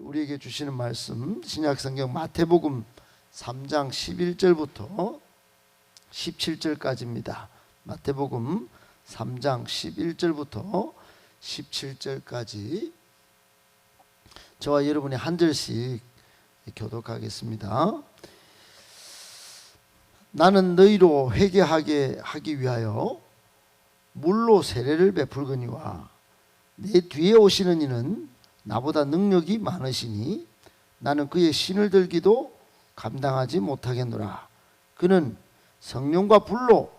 우리에게 주시는 말씀 신약성경 마태복음 3장 11절부터 17절까지입니다. 마태복음 3장 11절부터 17절까지 저와 여러분이 한 절씩 교독하겠습니다. 나는 너희로 회개하게 하기 위하여 물로 세례를 베풀거니와 내 뒤에 오시는 이는 나보다 능력이 많으시니 나는 그의 신을 들기도 감당하지 못하겠노라. 그는 성령과 불로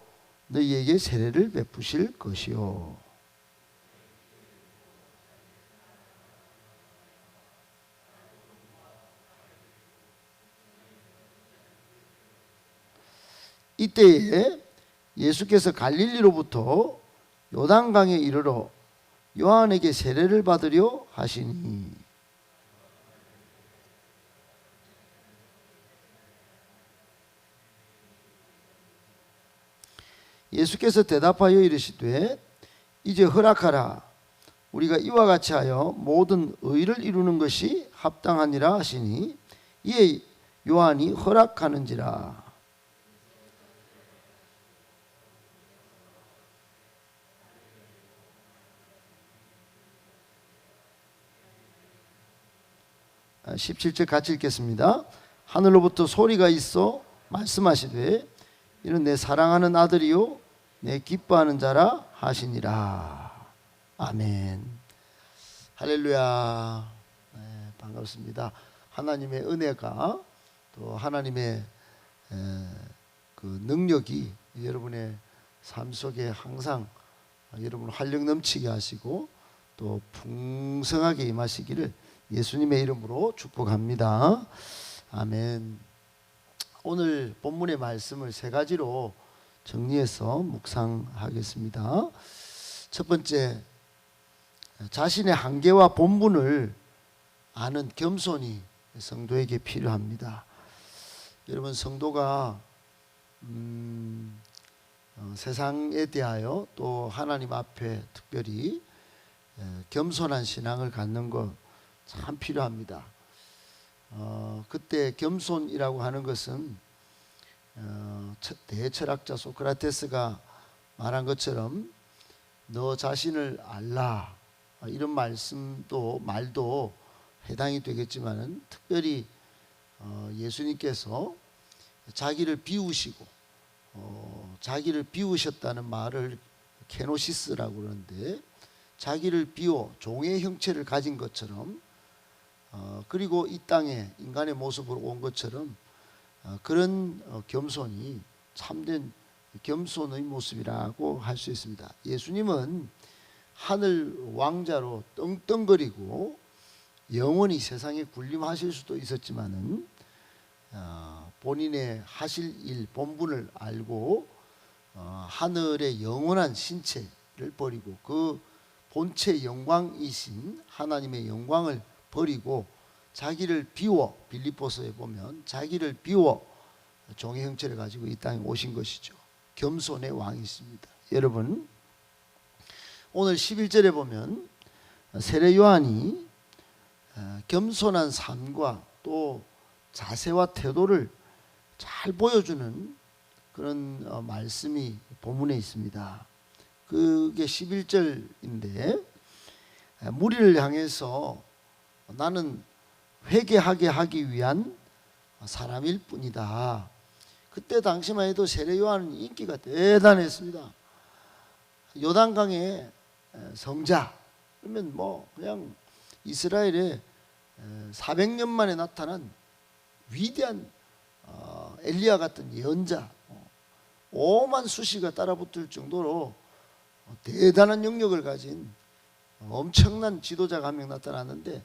너희에게 세례를 베푸실 것이요. 이때에 예수께서 갈릴리로부터 요단강에 이르러 요한에게 세례를 받으려 하시니 예수께서 대답하여 이르시되 이제 허락하라. 우리가 이와 같이 하여 모든 의를 이루는 것이 합당하니라 하시니 이에 요한이 허락하는지라. 아, 17절 같이 읽겠습니다. 하늘로부터 소리가 있어 말씀하시되 이는 내 사랑하는 아들이요 내 기뻐하는 자라 하시니라. 아멘. 할렐루야. 네, 반갑습니다. 하나님의 은혜가 또 하나님의 그 능력이 여러분의 삶 속에 항상 여러분 활력 넘치게 하시고 또 풍성하게 임하시기를 예수님의 이름으로 축복합니다. 아멘. 오늘 본문의 말씀을 세 가지로 정리해서 묵상하겠습니다. 첫 번째, 자신의 한계와 본분을 아는 겸손이 성도에게 필요합니다. 여러분, 성도가 세상에 대하여 또 하나님 앞에 특별히 겸손한 신앙을 갖는 것 참 필요합니다. 그때 겸손이라고 하는 것은 대철학자 소크라테스가 말한 것처럼 너 자신을 알라 이런 말도 해당이 되겠지만은 특별히 예수님께서 자기를 비우시고 자기를 비우셨다는 말을 케노시스라고 그러는데 자기를 비워 종의 형체를 가진 것처럼 그리고 이 땅에 인간의 모습으로 온 것처럼 그런 겸손이 참된 겸손의 모습이라고 할 수 있습니다. 예수님은 하늘 왕자로 떵떵거리고 영원히 세상에 군림하실 수도 있었지만은 본인의 하실 일 본분을 알고 하늘의 영원한 신체를 버리고 그 본체 영광이신 하나님의 영광을 버리고 자기를 비워, 빌립보서에 보면 자기를 비워 종의 형체를 가지고 이 땅에 오신 것이죠. 겸손의 왕이십니다. 여러분, 오늘 11절에 보면 세례 요한이 겸손한 삶과 또 자세와 태도를 잘 보여주는 그런 말씀이 본문에 있습니다. 그게 11절인데 무리를 향해서 나는 회개하게 하기 위한 사람일 뿐이다. 그때 당시만 해도 세례 요한은 인기가 대단했습니다. 요단강의 성자 그러면 뭐 그냥 이스라엘에 400년 만에 나타난 위대한 엘리야 같은 예언자, 오만 수시가 따라붙을 정도로 대단한 영역을 가진 엄청난 지도자가 한 명 나타났는데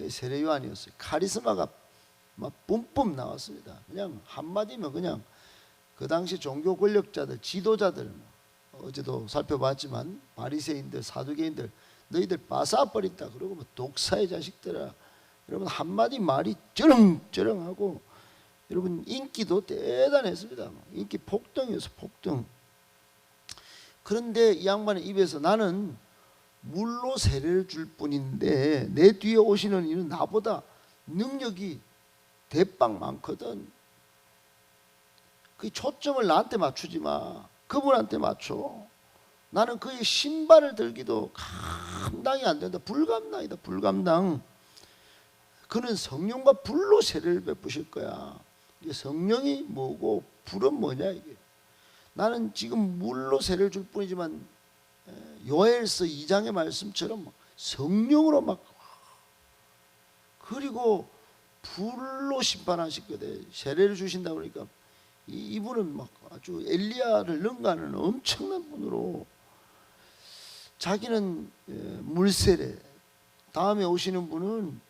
세례 요한이었어요. 카리스마가 막 뿜뿜 나왔습니다. 그냥 한마디면 그냥 그 당시 종교 권력자들, 지도자들, 어제도 살펴봤지만 바리새인들, 사두개인들 너희들 빠싸버린다 그러고 뭐 독사의 자식들아, 여러분 한마디 말이 쩌렁쩌렁하고 여러분 인기도 대단했습니다. 인기 폭등이었어, 폭등. 그런데 이 양반의 입에서 나는 물로 세례를 줄 뿐인데 내 뒤에 오시는 이는 나보다 능력이 대빵 많거든. 그 초점을 나한테 맞추지 마. 그분한테 맞춰. 나는 그의 신발을 들기도 감당이 안 된다. 불감당이다. 불감당. 그는 성령과 불로 세례를 베푸실 거야. 이게 성령이 뭐고 불은 뭐냐 이게. 나는 지금 물로 세례를 줄 뿐이지만 요엘서 2장의 말씀처럼 성령으로 막, 그리고 불로 심판하실 거대. 세례를 주신다 그러니까 이분은 막 아주 엘리야를 능가하는 엄청난 분으로, 자기는 물세례, 다음에 오시는 분은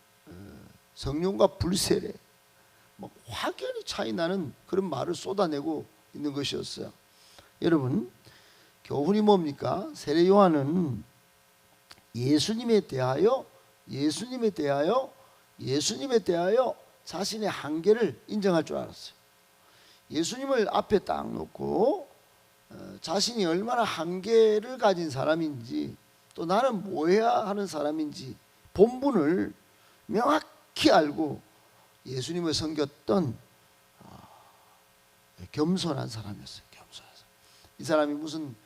성령과 불세례, 막 확연히 차이 나는 그런 말을 쏟아내고 있는 것이었어요. 여러분, 교훈이 뭡니까? 세례 요한은 예수님에 대하여 자신의 한계를 인정할 줄 알았어요. 예수님을 앞에 딱 놓고 자신이 얼마나 한계를 가진 사람인지, 또 나는 뭐 해야 하는 사람인지 본분을 명확히 알고 예수님을 섬겼던 겸손한 사람이었어요. 겸손한 사람. 이 사람이 무슨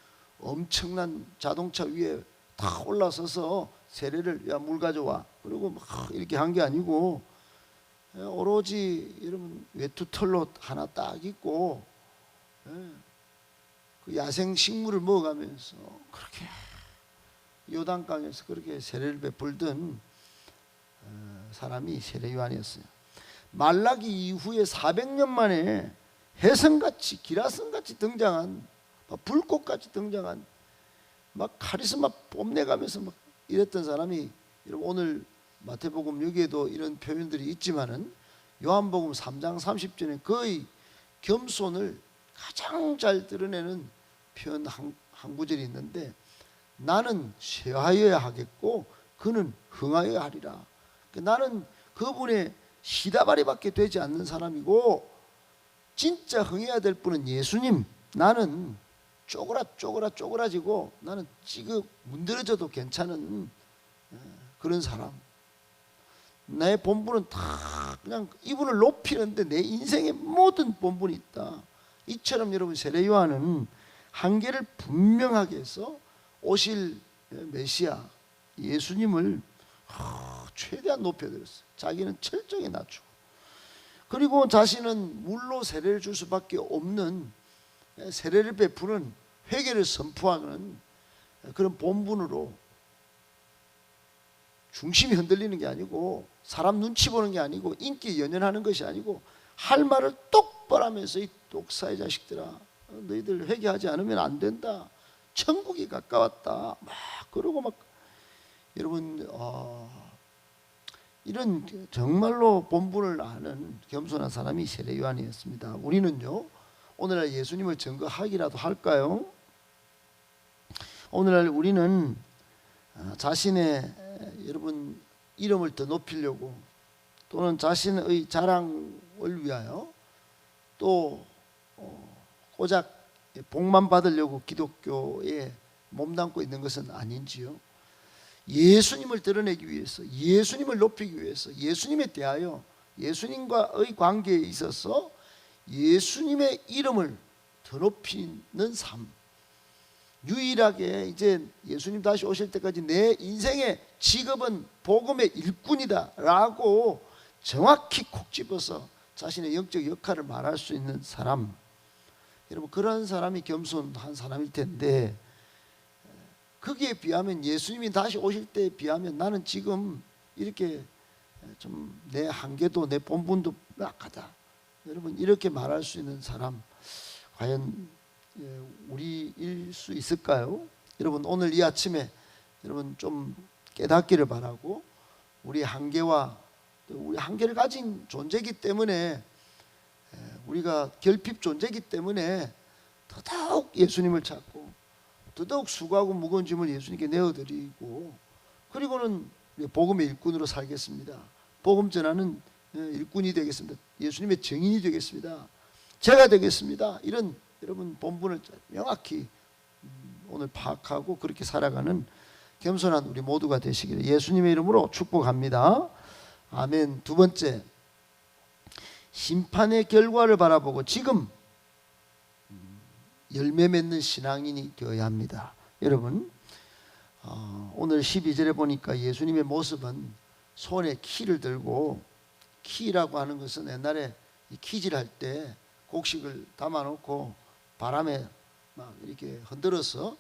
엄청난 자동차 위에 탁 올라서서 세례를, 야 물 가져와, 그리고 막 이렇게 한 게 아니고 오로지 여러분 외투털로 하나 딱 입고 그 야생 식물을 먹어가면서 그렇게 요단강에서 그렇게 세례를 베풀던 사람이 세례 요한이었어요. 말라기 이후에 400년 만에 혜성같이 기라성같이 등장한, 불꽃같이 등장한, 막 카리스마 뽐내가면서 막 이랬던 사람이, 여러분 오늘 마태복음 여기에도 이런 표현들이 있지만은 요한복음 3장 30절에 거의 겸손을 가장 잘 드러내는 표현 한 구절이 있는데, 나는 쇠하여야 하겠고 그는 흥하여야 하리라. 나는 그분의 시다바리밖에 되지 않는 사람이고 진짜 흥해야 될 분은 예수님. 나는 쪼그라지고 나는 찌그 문드러져도 괜찮은 그런 사람. 내 본분은 다 그냥 이분을 높이는데 내 인생의 모든 본분이 있다. 이처럼 여러분 세례 요한은 한계를 분명하게 해서 오실 메시아 예수님을 최대한 높여드렸어요. 자기는 철저히 낮추고, 그리고 자신은 물로 세례를 줄 수밖에 없는, 세례를 베푸는, 회개를 선포하는 그런 본분으로 중심이 흔들리는 게 아니고, 사람 눈치 보는 게 아니고, 인기 연연하는 것이 아니고, 할 말을 똑바로 하면서 이 독사의 자식들아, 너희들 회개하지 않으면 안 된다. 천국이 가까웠다. 막 그러고 막, 여러분 이런 정말로 본분을 아는 겸손한 사람이 세례 요한이었습니다. 우리는요, 오늘날 예수님을 증거하기라도 할까요? 오늘날 우리는 자신의 여러분 이름을 더 높이려고, 또는 자신의 자랑을 위하여, 또 고작 복만 받으려고 기독교에 몸담고 있는 것은 아닌지요? 예수님을 드러내기 위해서, 예수님을 높이기 위해서, 예수님에 대하여, 예수님과의 관계에 있어서 예수님의 이름을 더 높이는 삶. 유일하게 이제 예수님 다시 오실 때까지 내 인생의 직업은 복음의 일꾼이다 라고 정확히 콕 집어서 자신의 영적 역할을 말할 수 있는 사람, 여러분 그런 사람이 겸손한 사람일 텐데, 거기에 비하면, 예수님이 다시 오실 때에 비하면 나는 지금 이렇게 좀 내 한계도 내 본분도 약하다, 여러분 이렇게 말할 수 있는 사람 과연 우리일 수 있을까요? 여러분 오늘 이 아침에 여러분 좀 깨닫기를 바라고, 우리 한계와 우리 한계를 가진 존재이기 때문에, 우리가 결핍 존재이기 때문에 더더욱 예수님을 찾고 더더욱 수고하고 무거운 짐을 예수님께 내어드리고, 그리고는 복음의 일꾼으로 살겠습니다. 복음 전하는 일꾼이 되겠습니다. 예수님의 증인이 되겠습니다. 제가 되겠습니다. 이런 여러분 본분을 명확히 오늘 파악하고 그렇게 살아가는 겸손한 우리 모두가 되시기를 예수님의 이름으로 축복합니다. 아멘. 두 번째, 심판의 결과를 바라보고 지금 열매 맺는 신앙인이 되어야 합니다. 여러분, 오늘 12절에 보니까 예수님의 모습은 손에 키를 들고, 키라고 하는 것은 옛날에 키질할 때 곡식을 담아놓고 바람에 막 이렇게 흔들어서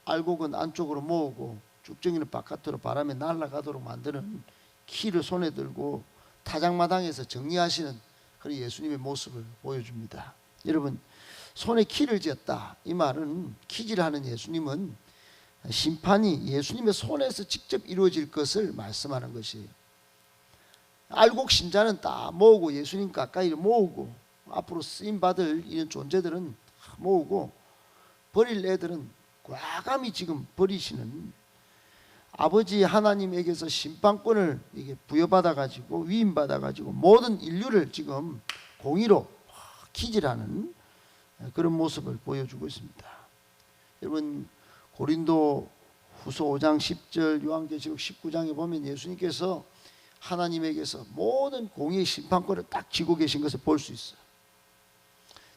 알곡은 안쪽으로 모으고 쭉정이는 바깥으로 바람에 날아가도록 만드는 키를 손에 들고 타작마당에서 정리하시는 그런 예수님의 모습을 보여줍니다. 여러분, 손에 키를 쥐었다, 이 말은 키질하는 예수님은 심판이 예수님의 손에서 직접 이루어질 것을 말씀하는 것이에요. 알곡 신자는 다 모으고 예수님 가까이 모으고 앞으로 쓰임 받을 이런 존재들은 모으고, 버릴 애들은 과감히 지금 버리시는 아버지 하나님에게서 심판권을 이게 부여받아 가지고 위임받아 가지고 모든 인류를 지금 공의로 키질하는 그런 모습을 보여주고 있습니다. 여러분, 고린도 후서 5장 10절, 요한계시록 19장에 보면 예수님께서 하나님에게서 모든 공의의 심판권을 딱 쥐고 계신 것을 볼 수 있어요.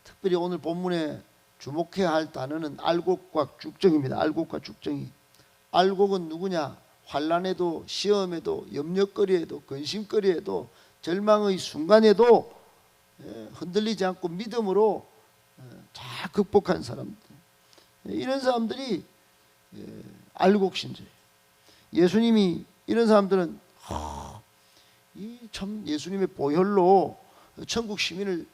특별히 오늘 본문에 주목해야 할 단어는 알곡과 쭉정입니다. 알곡과 쭉정이. 알곡은 누구냐? 환난에도 시험에도 염려거리에도 근심거리에도 절망의 순간에도 흔들리지 않고 믿음으로 잘 극복한 사람들, 이런 사람들이 알곡신자예요. 예수님이 이런 사람들은 참 예수님의 보혈로 천국 시민을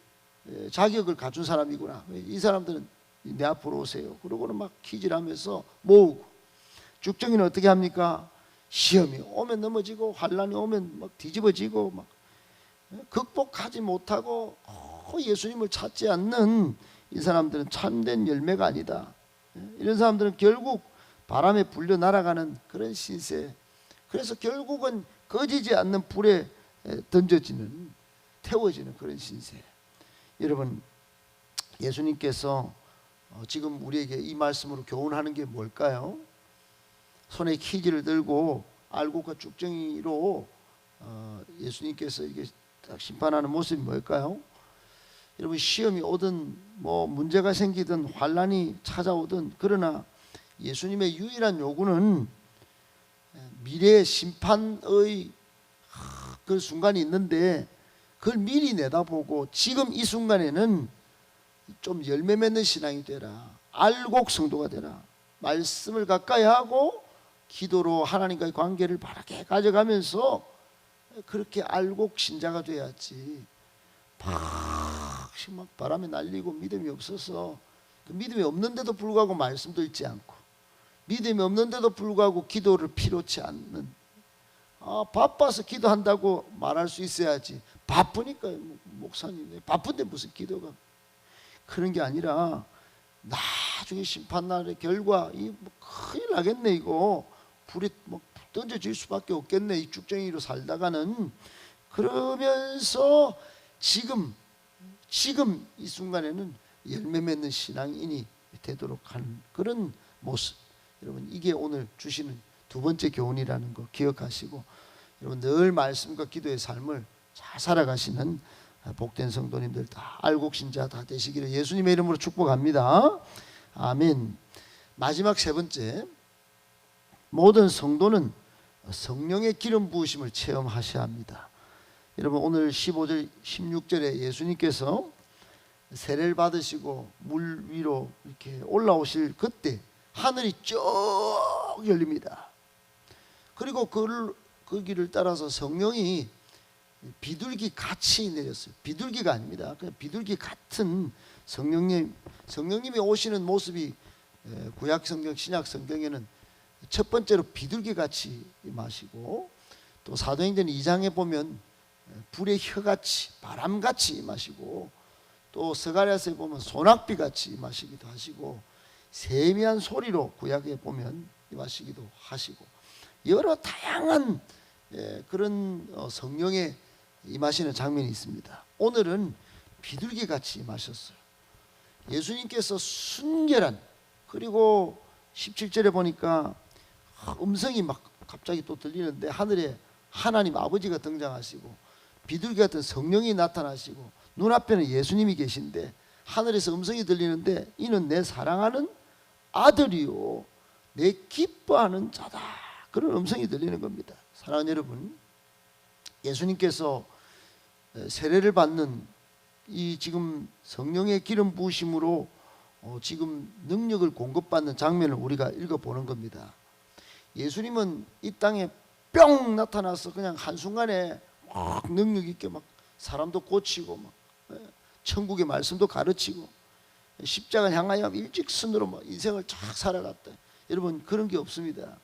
자격을 갖춘 사람이구나, 이 사람들은 내 앞으로 오세요. 그러고는 막 키질하면서 모으고, 쭉정이는 어떻게 합니까? 시험이 오면 넘어지고 환난이 오면 막 뒤집어지고 막 극복하지 못하고 예수님을 찾지 않는 이 사람들은 참된 열매가 아니다. 이런 사람들은 결국 바람에 불려 날아가는 그런 신세, 그래서 결국은 꺼지지 않는 불에 던져지는, 태워지는 그런 신세. 여러분, 예수님께서 지금 우리에게 이 말씀으로 교훈하는 게 뭘까요? 손에 키지를 들고 알곡과 쭉정이로 예수님께서 이게 딱 심판하는 모습이 뭘까요? 여러분, 시험이 오든 뭐 문제가 생기든 환난이 찾아오든, 그러나 예수님의 유일한 요구는 미래의 심판의 그 순간이 있는데 그걸 미리 내다보고 지금 이 순간에는 좀 열매 맺는 신앙이 되라, 알곡 성도가 되라, 말씀을 가까이 하고 기도로 하나님과의 관계를 바르게 가져가면서 그렇게 알곡 신자가 돼야지, 막 바람에 날리고 믿음이 없어서, 그 믿음이 없는데도 불구하고 말씀도 읽지 않고, 믿음이 없는데도 불구하고 기도를 필요치 않는, 바빠서 기도한다고 말할 수 있어야지, 바쁘니까 목사님 바쁜데 무슨 기도가, 그런 게 아니라 나중에 심판날의 결과 이 큰일 나겠네, 이거 불에 막 던져질 수밖에 없겠네, 이 쭉정이로 살다가는. 그러면서 지금 이 순간에는 열매 맺는 신앙인이 되도록 하는 그런 모습, 여러분, 이게 오늘 주시는 두 번째 교훈이라는 거 기억하시고, 여러분 늘 말씀과 기도의 삶을 잘 살아가시는 복된 성도님들 다, 알곡신자 다 되시기를 예수님의 이름으로 축복합니다. 아멘. 마지막 세 번째, 모든 성도는 성령의 기름 부으심을 체험하셔야 합니다. 여러분, 오늘 15절 16절에 예수님께서 세례를 받으시고 물 위로 이렇게 올라오실 그때 하늘이 쭉 열립니다. 그리고 그 길을 따라서 성령이 비둘기 같이 내렸어요. 비둘기가 아닙니다. 그냥 비둘기 같은 성령님이 오시는 모습이 구약 성경, 신약 성경에는 첫 번째로 비둘기 같이 임하시고, 또 사도행전 2장에 보면 불의 혀같이 바람같이 임하시고, 또 스가랴서에 보면 소낙비같이 임하시기도 하시고, 세미한 소리로 구약에 보면 임하시기도 하시고, 여러 다양한 그런 성령의 임하시는 장면이 있습니다. 오늘은 비둘기같이 임하셨어요. 예수님께서 순결한, 그리고 17절에 보니까 음성이 막 갑자기 또 들리는데 하늘에 하나님 아버지가 등장하시고 비둘기 같은 성령이 나타나시고 눈앞에는 예수님이 계신데 하늘에서 음성이 들리는데 이는 내 사랑하는 아들이요 내 기뻐하는 자다. 그런 음성이 들리는 겁니다. 사랑하는 여러분, 예수님께서 세례를 받는 이 지금 성령의 기름 부으심으로 지금 능력을 공급받는 장면을 우리가 읽어보는 겁니다. 예수님은 이 땅에 뿅 나타나서 그냥 한순간에 막 능력 있게 막 사람도 고치고 막 천국의 말씀도 가르치고 십자가를 향하여 일직선으로 막 인생을 쫙 살아갔다. 여러분, 그런 게 없습니다.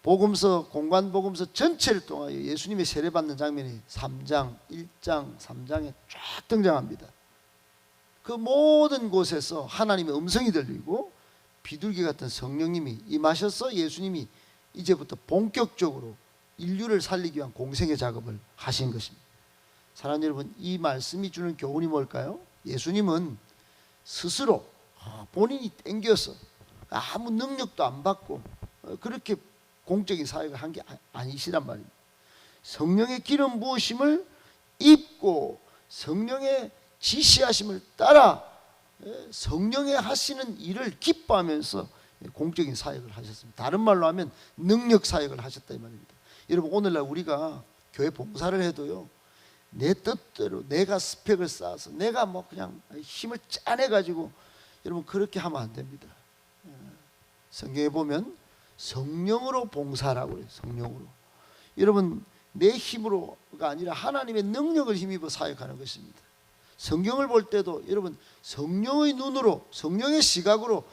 복음서, 공관복음서 전체를 통하여 예수님의 세례받는 장면이 3장, 1장, 3장에 쫙 등장합니다. 그 모든 곳에서 하나님의 음성이 들리고 비둘기 같은 성령님이 임하셔서 예수님이 이제부터 본격적으로 인류를 살리기 위한 공생의 작업을 하신 것입니다. 사랑하는 여러분, 이 말씀이 주는 교훈이 뭘까요? 예수님은 스스로 본인이 땡겨서 아무 능력도 안 받고 그렇게 공적인 사역을 한 게 아니시란 말입니다. 성령의 기름 부으심을 입고 성령의 지시하심을 따라 성령의 하시는 일을 기뻐하면서 공적인 사역을 하셨습니다. 다른 말로 하면 능력 사역을 하셨다 이 말입니다. 여러분, 오늘날 우리가 교회 봉사를 해도요, 내 뜻대로 내가 스펙을 쌓아서 내가 뭐 그냥 힘을 짜내가지고 여러분 그렇게 하면 안 됩니다. 성경에 보면 성령으로 봉사라고 그래요. 성령으로. 여러분, 내 힘으로가 아니라 하나님의 능력을 힘입어 사역하는 것입니다. 성경을 볼 때도 여러분 성령의 눈으로 성령의 시각으로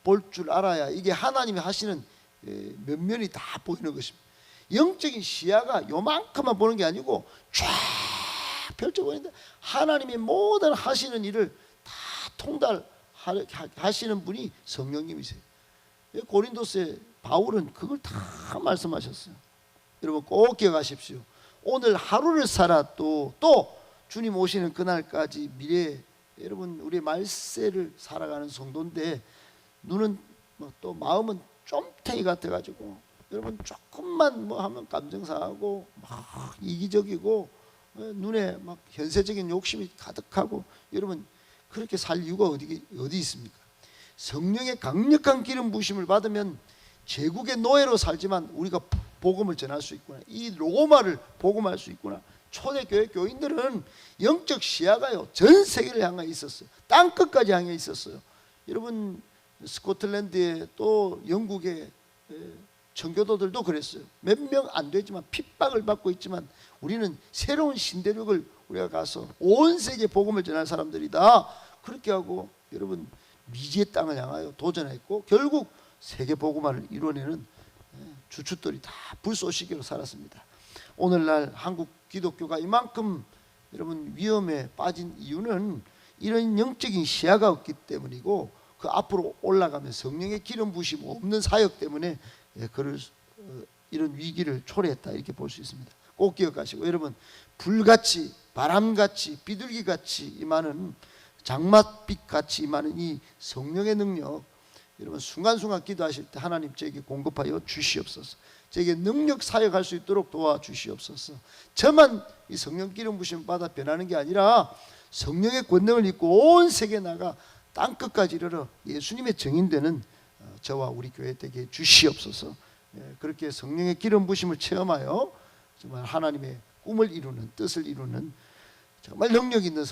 볼 줄 알아야 이게 하나님이 하시는 면면이 다 보이는 것입니다. 영적인 시야가 요만큼만 보는 게 아니고 쫙 펼쳐보는데 하나님의 모든 하시는 일을 다 통달하시는 분이 성령님이세요. 고린도서에 바울은 그걸 다 말씀하셨어요. 여러분 꼭 기억하십시오. 오늘 하루를 살아도 또 주님 오시는 그날까지 미래에 여러분 우리의 말세를 살아가는 성도인데 눈은 또 마음은 좀탱이 같아가지고 여러분 조금만 뭐 하면 감정 상하고 막 이기적이고 눈에 막 현세적인 욕심이 가득하고 여러분 그렇게 살 이유가 어디 있습니까? 성령의 강력한 기름 부으심을 받으면 제국의 노예로 살지만 우리가 복음을 전할 수 있구나. 이 로마를 복음할 수 있구나. 초대교회 교인들은 영적 시야가요 전 세계를 향해 있었어요. 땅끝까지 향해 있었어요. 여러분 스코틀랜드에 또 영국의 청교도들도 그랬어요. 몇 명 안 되지만 핍박을 받고 있지만 우리는 새로운 신대륙을 우리가 가서 온 세계 복음을 전할 사람들이다. 그렇게 하고 여러분 미지의 땅을 향하여 도전했고 결국 세계 복음화를 이뤄내는 주춧돌이 다 불쏘시개로 살았습니다. 오늘날 한국 기독교가 이만큼 여러분 위험에 빠진 이유는 이런 영적인 시야가 없기 때문이고 그 앞으로 올라가면 성령의 기름 부으심 없는 사역 때문에 이런 위기를 초래했다 이렇게 볼 수 있습니다. 꼭 기억하시고 여러분 불같이 바람같이 비둘기같이 임하는 장맛빛같이 임하는 이 성령의 능력 여러분 순간순간 기도하실 때 하나님 저에게 공급하여 주시옵소서. 저에게 능력 사역할 수 있도록 도와주시옵소서. 저만 이 성령 기름 부심 받아 변하는 게 아니라 성령의 권능을 입고 온 세계에 나가 땅끝까지 이르러 예수님의 증인되는 저와 우리 교회 되게 주시옵소서. 그렇게 성령의 기름 부심을 체험하여 정말 하나님의 꿈을 이루는 뜻을 이루는 정말 능력 있는